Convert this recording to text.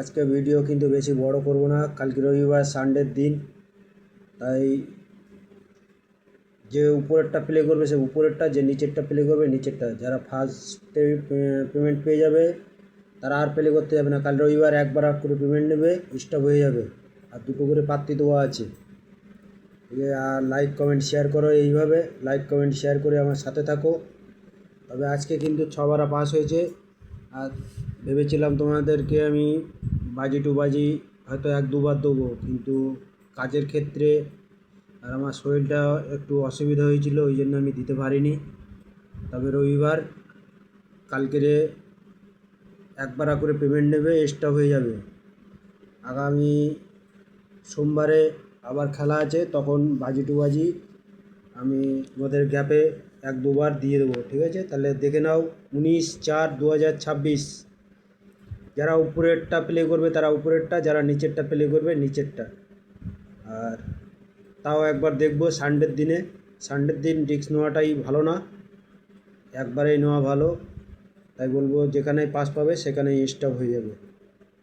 আজকে ভিডিও কিন্তু বেশি বড় করব না। কালকে রবিবার সানডের দিন, তাই যে উপরেরটা প্লে করবে সে উপরেরটা, যে নিচেরটা প্লে করবে নিচেরটা। যারা ফার্স্টে পেমেন্ট পেয়ে যাবে তারা আর প্লে করতে যাবে না। কাল রবিবার একবার করে পেমেন্ট নেবে, স্টপ হয়ে যাবে। আর দুটো করে পাত্তি দেওয়া আছে। আর লাইক কমেন্ট শেয়ার করো, এইভাবে লাইক কমেন্ট শেয়ার করে আমার সাথে থাকো। তবে আজকে কিন্তু 6 বার পাস হয়েছে। আর ভেবেছিলাম তোমাদেরকে আমি বাজি টু বাজি হয়তো 1-2 বার দেবো, কিন্তু কাজের ক্ষেত্রে আর আমার শরীরটা একটু অসুবিধা হয়েছিল, ওই জন্য আমি দিতে পারিনি। তবে রবিবার কালকেরে একবার করে পেমেন্ট নেবে, স্টপ হয়ে যাবে। আগামী সোমবারে আবার খেলা আছে, তখন বাজি টু বাজি আমি তোমাদের গ্যাপে 1-2 বার দিয়ে দেবো, ঠিক আছে? তাহলে দেখে নাও 19/4/2026। যারা উপরেরটা প্লে করবে তারা উপরেরটা, যারা নিচেরটা প্লে করবে নিচেরটা। আর তাও একবার দেখবো সানডের দিনে। সানডের দিন রিস্ক নেওয়াটাই ভালো না, একবারেই নেওয়া ভালো। তাই বলবো যেখানেই পাস পাবে সেখানেই স্টপ হয়ে যাবে।